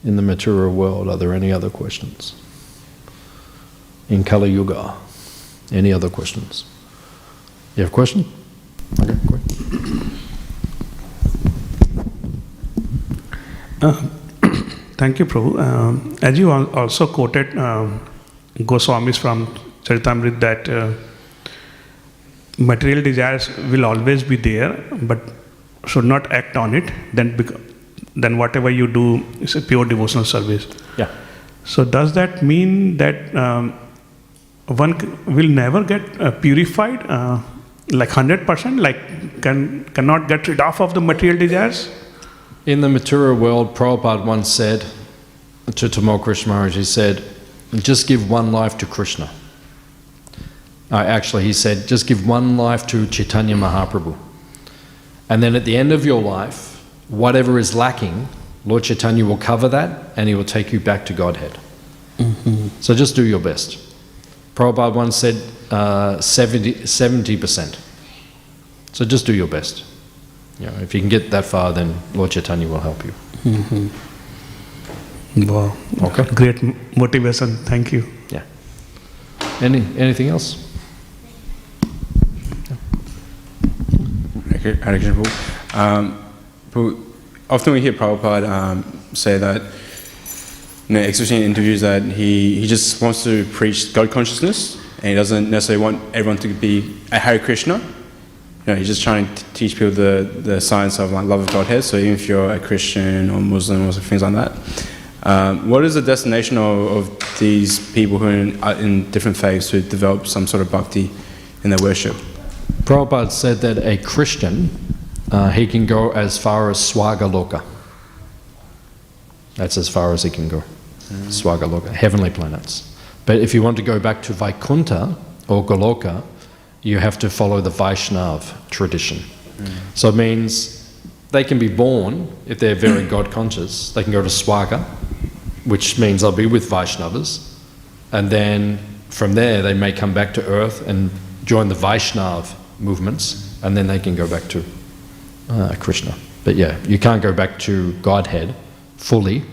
In the material world, are there any other questions? In Kali Yuga, any other questions? You have a question? Okay, great. Thank you, Prabhu. As you also quoted Goswamis from Charitamrita that material desires will always be there, but should not act on it, then whatever you do is a pure devotional service. Yeah. So does that mean that one will never get purified, like 100%, like cannot get rid of the material desires? In the material world, Prabhupada once said to Tamal Krishna Maharaj, he said, just give one life to Krishna. Actually, he said, just give one life to Chaitanya Mahaprabhu. And then at the end of your life, whatever is lacking, Lord Chaitanya will cover that and he will take you back to Godhead. Mm-hmm. So just do your best. Prabhupada once said 70%. So just do your best. You know, if you can get that far, then Lord Chaitanya will help you. Mm-hmm. Wow. Okay. Great motivation. Thank you. Yeah. Anything else? Hare Krishna, Prabhu. Often we hear Prabhupada say that, especially in interviews, that he just wants to preach God consciousness and he doesn't necessarily want everyone to be a Hare Krishna. He's just trying to teach people the science of love of Godhead. So even if you're a Christian or Muslim or things like that, what is the destination of these people who are in different faiths who develop some sort of bhakti in their worship? Prabhupada said that a Christian, he can go as far as Swagaloka. That's as far as he can go. Swagaloka, heavenly planets. But if you want to go back to Vaikuntha or Goloka, you have to follow the Vaishnav tradition. So it means they can be born, if they're very God conscious, they can go to Swaga, which means they'll be with Vaishnavas, and then from there they may come back to earth and join the Vaishnav movements, and then they can go back to Krishna. But yeah, you can't go back to Godhead fully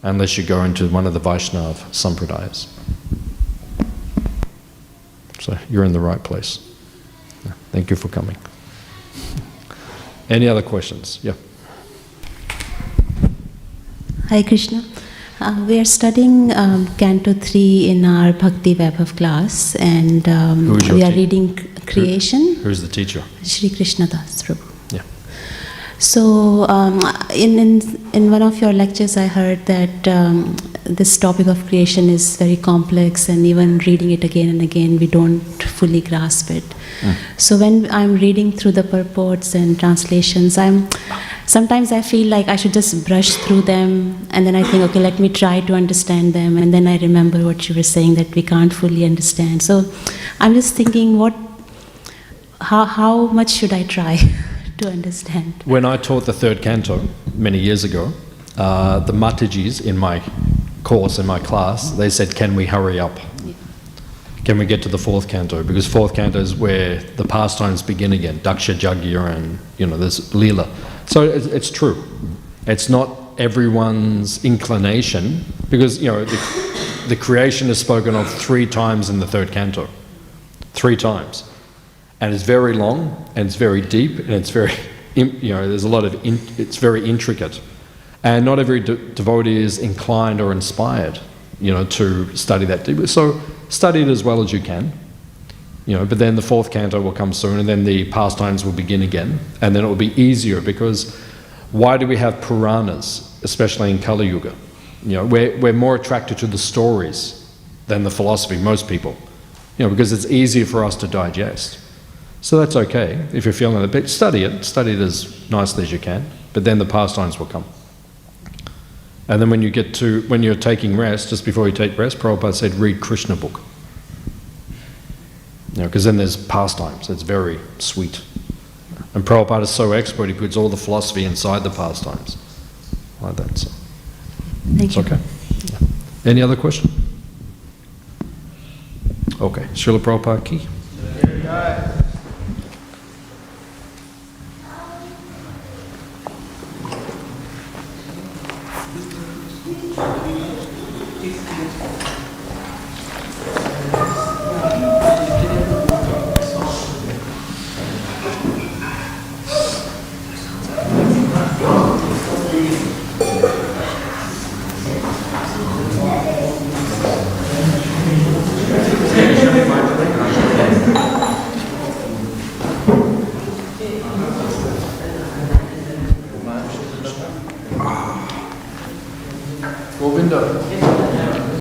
unless you go into one of the Vaishnav Sampradayas. So you're in the right place. Yeah, thank you for coming. Any other questions? Yeah. Hi Krishna. We are studying Canto 3 in our Bhakti Vaibhav class, and we are reading Creation. Who's the teacher? Shri Krishna Das Prabhu. Yeah. So in one of your lectures I heard that this topic of creation is very complex, and even reading it again and again we don't fully grasp it. So when I'm reading through the purports and translations, sometimes I feel like I should just brush through them, and then I think, okay, let me try to understand them, and then I remember what you were saying, that we can't fully understand. So I'm just thinking, how much should I try to understand? When I taught the third canto many years ago, the Matajis in my course, in my class, they said, can we hurry up? Can we get to the fourth canto? Because fourth canto is where the pastimes begin again, Daksha Jagya, and there's Leela. So it's true. It's not everyone's inclination, because the creation is spoken of 3 times in the third canto. 3 times. And it's very long, and it's very deep, and it's very, there's a lot of, it's very intricate. And not every devotee is inclined or inspired, to study that deeply. So study it as well as you can, but then the fourth canto will come soon, and then the pastimes will begin again, and then it will be easier, because why do we have Puranas, especially in Kali Yuga? We're more attracted to the stories than the philosophy, most people, because it's easier for us to digest. So that's okay if you're feeling it, but study it as nicely as you can, but then the pastimes will come. And then when you're taking rest, just before you take rest, Prabhupada said, read Krishna book. Because then there's pastimes, it's very sweet. And Prabhupada is so expert, he puts all the philosophy inside the pastimes. Like that, so. Thank you. Okay. Yeah. Any other question? Okay, Srila Prabhupada ki. Govinda.